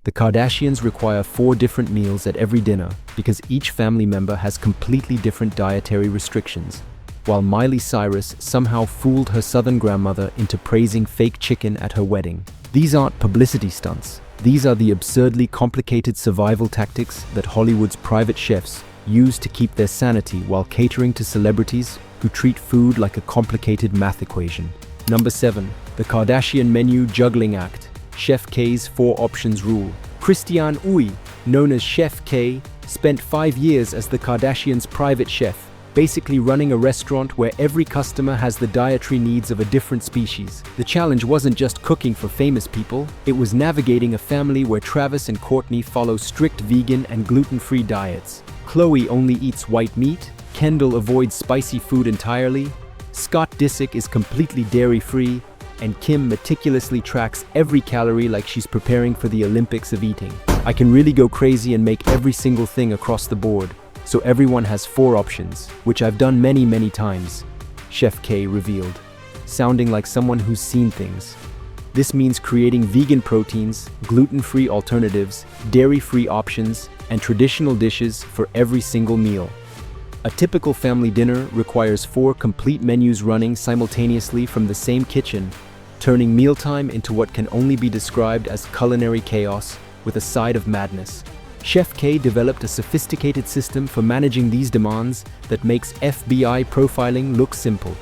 The Kardashians require 4 different meals at every dinner because each family member has completely different dietary restrictions, while Miley Cyrus somehow fooled her southern grandmother into praising fake chicken at her wedding. These aren't publicity stunts. These are the absurdly complicated survival tactics that Hollywood's private chefs use to keep their sanity while catering to celebrities who treat food like a complicated math equation. Number 7. The Kardashian Menu Juggling Act. Chef K's 4 options rule. Christian Uy, known as Chef K, spent 5 years as the Kardashians' private chef, basically running a restaurant where every customer has the dietary needs of a different species. The challenge wasn't just cooking for famous people, it was navigating a family where Travis and Kourtney follow strict vegan and gluten-free diets. Khloe only eats white meat, Kendall avoids spicy food entirely, Scott Disick is completely dairy-free, and Kim meticulously tracks every calorie like she's preparing for the Olympics of eating. I can really go crazy and make every single thing across the board, so everyone has 4 options, which I've done many times, Chef K revealed, sounding like someone who's seen things. This means creating vegan proteins, gluten-free alternatives, dairy-free options, and traditional dishes for every single meal. A typical family dinner requires 4 complete menus running simultaneously from the same kitchen, turning mealtime into what can only be described as culinary chaos with a side of madness. Chef K developed a sophisticated system for managing these demands that makes FBI profiling look simple.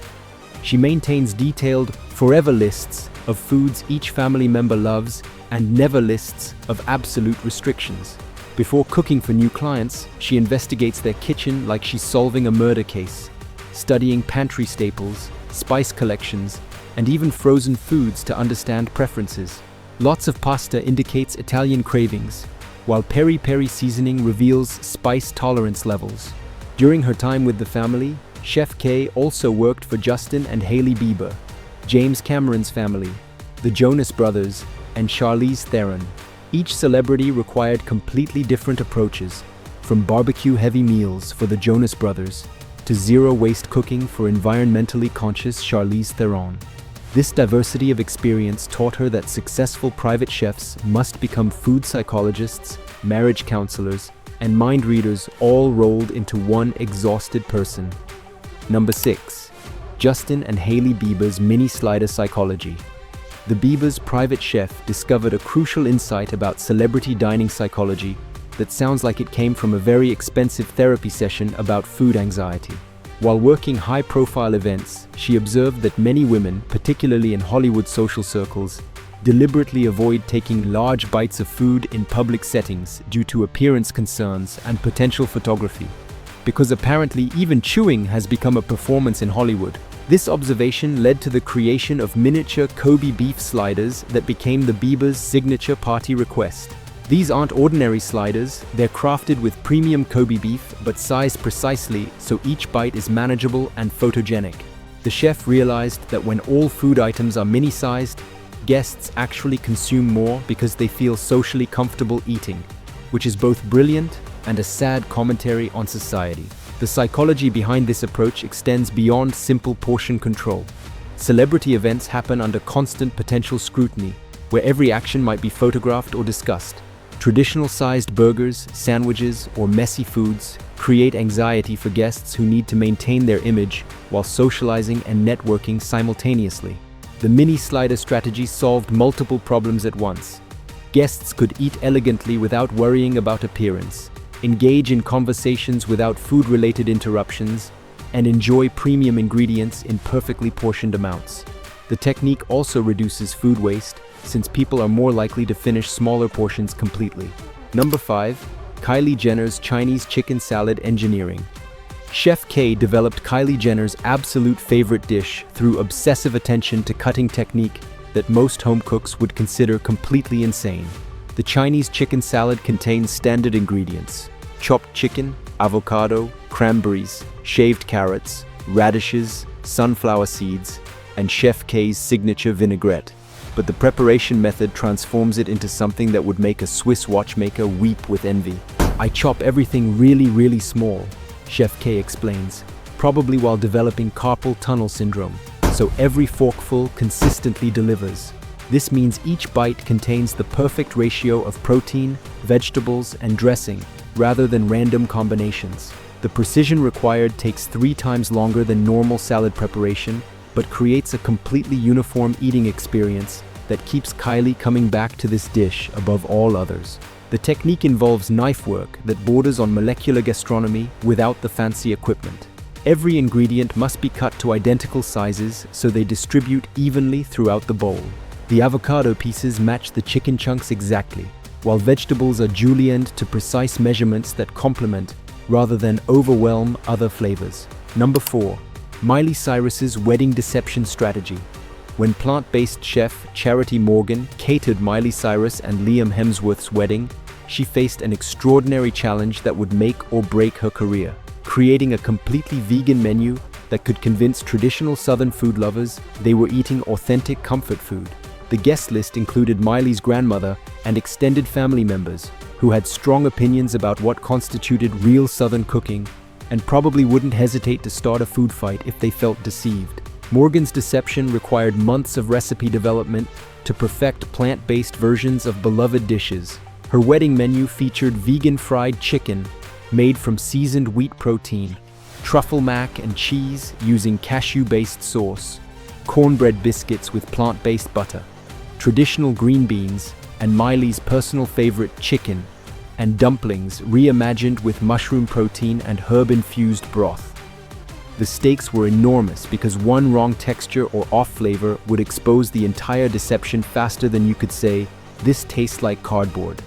She maintains detailed, forever lists of foods each family member loves and never lists of absolute restrictions. Before cooking for new clients, she investigates their kitchen like she's solving a murder case, studying pantry staples, spice collections, and even frozen foods to understand preferences. Lots of pasta indicates Italian cravings, while peri-peri seasoning reveals spice tolerance levels. During her time with the family, Chef K also worked for Justin and Hailey Bieber, James Cameron's family, the Jonas Brothers, and Charlize Theron. Each celebrity required completely different approaches, from barbecue-heavy meals for the Jonas Brothers to zero-waste cooking for environmentally conscious Charlize Theron. This diversity of experience taught her that successful private chefs must become food psychologists, marriage counselors, and mind readers all rolled into one exhausted person. Number 6. Justin and Hailey Bieber's mini-slider psychology. The Biebers' private chef discovered a crucial insight about celebrity dining psychology that sounds like it came from a very expensive therapy session about food anxiety. While working high-profile events, she observed that many women, particularly in Hollywood social circles, deliberately avoid taking large bites of food in public settings due to appearance concerns and potential photography. Because apparently even chewing has become a performance in Hollywood. This observation led to the creation of miniature Kobe beef sliders that became the Biebers' signature party request. These aren't ordinary sliders, they're crafted with premium Kobe beef but sized precisely so each bite is manageable and photogenic. The chef realized that when all food items are mini-sized, guests actually consume more because they feel socially comfortable eating, which is both brilliant and a sad commentary on society. The psychology behind this approach extends beyond simple portion control. Celebrity events happen under constant potential scrutiny, where every action might be photographed or discussed. Traditional-sized burgers, sandwiches, or messy foods create anxiety for guests who need to maintain their image while socializing and networking simultaneously. The mini-slider strategy solved multiple problems at once. Guests could eat elegantly without worrying about appearance, engage in conversations without food-related interruptions, and enjoy premium ingredients in perfectly portioned amounts. The technique also reduces food waste, since people are more likely to finish smaller portions completely. Number 5. Kylie Jenner's Chinese chicken salad engineering. Chef K developed Kylie Jenner's absolute favorite dish through obsessive attention to cutting technique that most home cooks would consider completely insane. The Chinese chicken salad contains standard ingredients: chopped chicken, avocado, cranberries, shaved carrots, radishes, sunflower seeds, and Chef K's signature vinaigrette. But the preparation method transforms it into something that would make a Swiss watchmaker weep with envy. "I chop everything really small," Chef K explains, probably while developing carpal tunnel syndrome, so every forkful consistently delivers. This means each bite contains the perfect ratio of protein, vegetables, and dressing, rather than random combinations. The precision required takes 3 times longer than normal salad preparation, but creates a completely uniform eating experience that keeps Kylie coming back to this dish above all others. The technique involves knife work that borders on molecular gastronomy without the fancy equipment. Every ingredient must be cut to identical sizes so they distribute evenly throughout the bowl. The avocado pieces match the chicken chunks exactly, while vegetables are julienned to precise measurements that complement rather than overwhelm other flavors. Number 4. Miley Cyrus's wedding deception strategy. When plant-based chef Charity Morgan catered Miley Cyrus and Liam Hemsworth's wedding, she faced an extraordinary challenge that would make or break her career, creating a completely vegan menu that could convince traditional Southern food lovers they were eating authentic comfort food. The guest list included Miley's grandmother and extended family members, who had strong opinions about what constituted real Southern cooking and probably wouldn't hesitate to start a food fight if they felt deceived. Morgan's deception required months of recipe development to perfect plant-based versions of beloved dishes. Her wedding menu featured vegan fried chicken made from seasoned wheat protein, truffle mac and cheese using cashew-based sauce, cornbread biscuits with plant-based butter, traditional green beans, and Miley's personal favorite chicken, and dumplings reimagined with mushroom protein and herb-infused broth. The stakes were enormous because one wrong texture or off flavor would expose the entire deception faster than you could say, "This tastes like cardboard."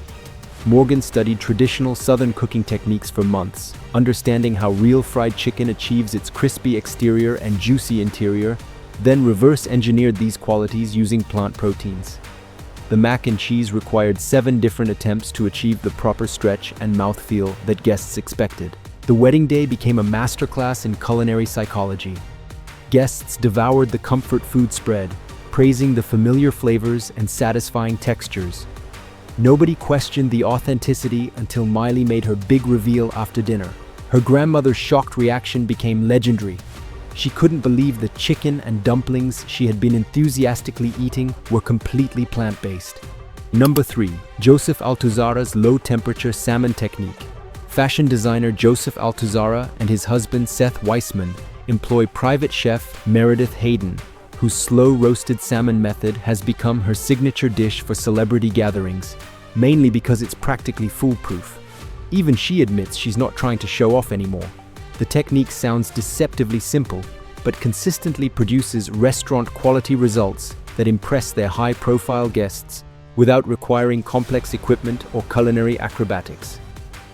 Morgan studied traditional Southern cooking techniques for months, understanding how real fried chicken achieves its crispy exterior and juicy interior, then reverse-engineered these qualities using plant proteins. The mac and cheese required 7 different attempts to achieve the proper stretch and mouthfeel that guests expected. The wedding day became a masterclass in culinary psychology. Guests devoured the comfort food spread, praising the familiar flavors and satisfying textures. Nobody questioned the authenticity until Miley made her big reveal after dinner. Her grandmother's shocked reaction became legendary. She couldn't believe the chicken and dumplings she had been enthusiastically eating were completely plant-based. Number 3. Joseph Altuzarra's low-temperature salmon technique. Fashion designer Joseph Altuzarra and his husband Seth Weissman employ private chef Meredith Hayden, whose slow-roasted salmon method has become her signature dish for celebrity gatherings, mainly because it's practically foolproof. Even she admits she's not trying to show off anymore. The technique sounds deceptively simple, but consistently produces restaurant-quality results that impress their high-profile guests without requiring complex equipment or culinary acrobatics.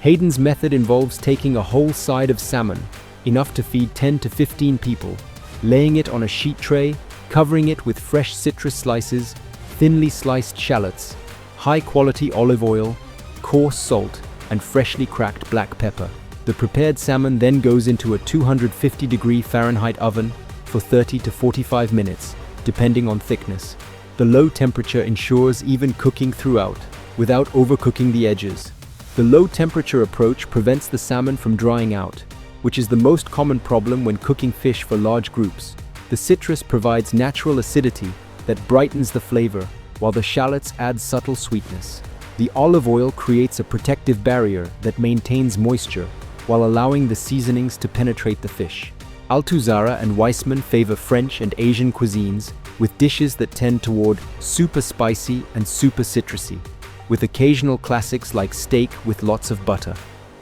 Hayden's method involves taking a whole side of salmon, enough to feed 10 to 15 people, laying it on a sheet tray, covering it with fresh citrus slices, thinly sliced shallots, high-quality olive oil, coarse salt, and freshly cracked black pepper. The prepared salmon then goes into a 250-degree Fahrenheit oven for 30 to 45 minutes, depending on thickness. The low temperature ensures even cooking throughout, without overcooking the edges. The low-temperature approach prevents the salmon from drying out, which is the most common problem when cooking fish for large groups. The citrus provides natural acidity that brightens the flavor, while the shallots add subtle sweetness. The olive oil creates a protective barrier that maintains moisture, while allowing the seasonings to penetrate the fish. Altuzarra and Weissman favor French and Asian cuisines, with dishes that tend toward super spicy and super citrusy, with occasional classics like steak with lots of butter.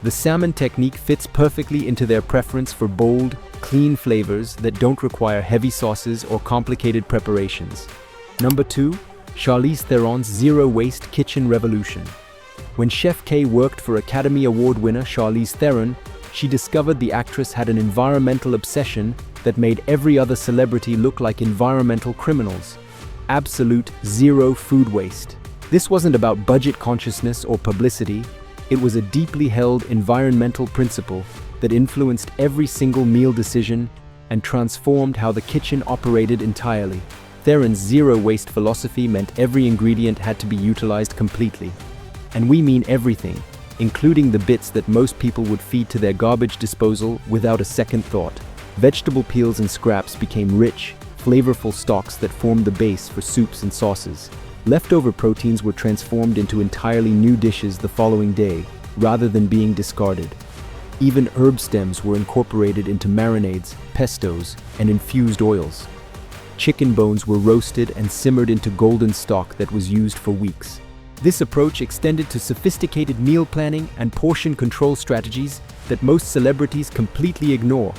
The salmon technique fits perfectly into their preference for bold, clean flavors that don't require heavy sauces or complicated preparations. Number 2. Charlize Theron's zero-waste kitchen revolution. When Chef K worked for Academy Award winner Charlize Theron, she discovered the actress had an environmental obsession that made every other celebrity look like environmental criminals. Absolute zero food waste. This wasn't about budget consciousness or publicity. It was a deeply held environmental principle that influenced every single meal decision and transformed how the kitchen operated entirely. Theron's zero-waste philosophy meant every ingredient had to be utilized completely. And we mean everything, including the bits that most people would feed to their garbage disposal without a second thought. Vegetable peels and scraps became rich, flavorful stocks that formed the base for soups and sauces. Leftover proteins were transformed into entirely new dishes the following day, rather than being discarded. Even herb stems were incorporated into marinades, pestos, and infused oils. Chicken bones were roasted and simmered into golden stock that was used for weeks. This approach extended to sophisticated meal planning and portion control strategies that most celebrities completely ignore.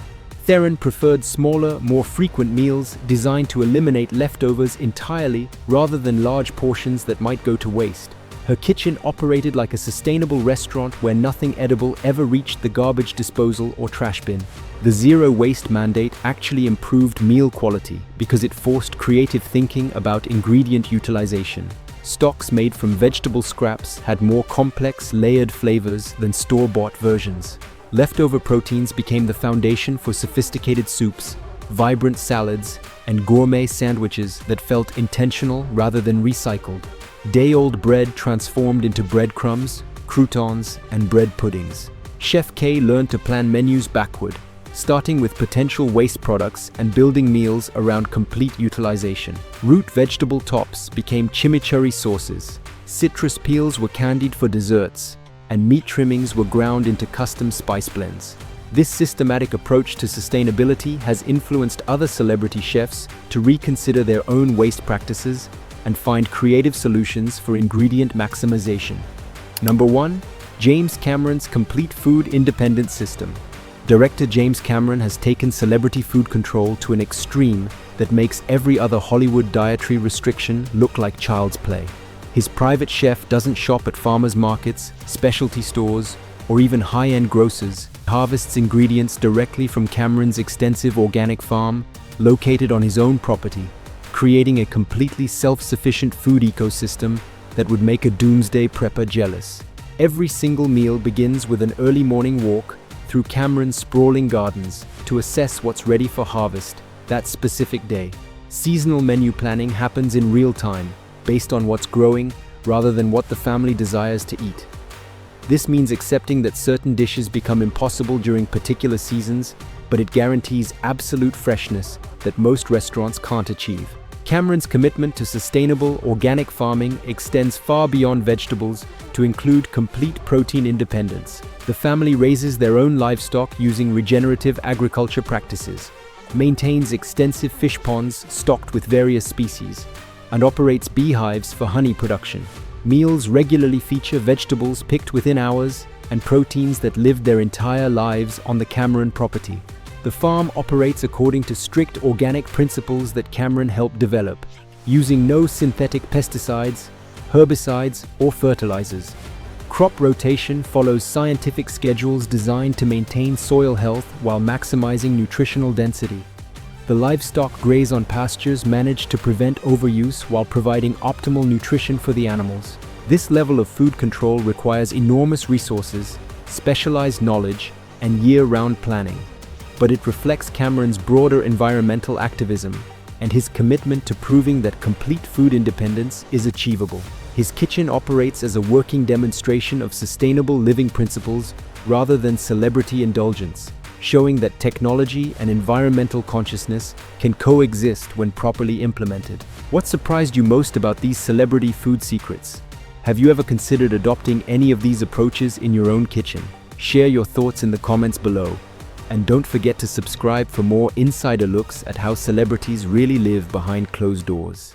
Theron preferred smaller, more frequent meals designed to eliminate leftovers entirely rather than large portions that might go to waste. Her kitchen operated like a sustainable restaurant where nothing edible ever reached the garbage disposal or trash bin. The zero waste mandate actually improved meal quality because it forced creative thinking about ingredient utilization. Stocks made from vegetable scraps had more complex, layered flavors than store-bought versions. Leftover proteins became the foundation for sophisticated soups, vibrant salads, and gourmet sandwiches that felt intentional rather than recycled. Day-old bread transformed into breadcrumbs, croutons, and bread puddings. Chef K learned to plan menus backward, starting with potential waste products and building meals around complete utilization. Root vegetable tops became chimichurri sauces. Citrus peels were candied for desserts, and meat trimmings were ground into custom spice blends. This systematic approach to sustainability has influenced other celebrity chefs to reconsider their own waste practices and find creative solutions for ingredient maximization. Number 1. James Cameron's complete food independence system. Director James Cameron has taken celebrity food control to an extreme that makes every other Hollywood dietary restriction look like child's play. His private chef doesn't shop at farmers markets, specialty stores, or even high-end grocers. He harvests ingredients directly from Cameron's extensive organic farm, located on his own property, creating a completely self-sufficient food ecosystem that would make a doomsday prepper jealous. Every single meal begins with an early morning walk through Cameron's sprawling gardens to assess what's ready for harvest that specific day. Seasonal menu planning happens in real time, based on what's growing rather than what the family desires to eat. This means accepting that certain dishes become impossible during particular seasons, but it guarantees absolute freshness that most restaurants can't achieve. Cameron's commitment to sustainable, organic farming extends far beyond vegetables to include complete protein independence. The family raises their own livestock using regenerative agriculture practices, maintains extensive fish ponds stocked with various species, and operates beehives for honey production. Meals regularly feature vegetables picked within hours and proteins that lived their entire lives on the Cameron property. The farm operates according to strict organic principles that Cameron helped develop, using no synthetic pesticides, herbicides, or fertilizers. Crop rotation follows scientific schedules designed to maintain soil health while maximizing nutritional density. The livestock graze on pastures managed to prevent overuse while providing optimal nutrition for the animals. This level of food control requires enormous resources, specialized knowledge, and year-round planning. But it reflects Cameron's broader environmental activism and his commitment to proving that complete food independence is achievable. His kitchen operates as a working demonstration of sustainable living principles rather than celebrity indulgence, showing that technology and environmental consciousness can coexist when properly implemented. What surprised you most about these celebrity food secrets? Have you ever considered adopting any of these approaches in your own kitchen? Share your thoughts in the comments below. And don't forget to subscribe for more insider looks at how celebrities really live behind closed doors.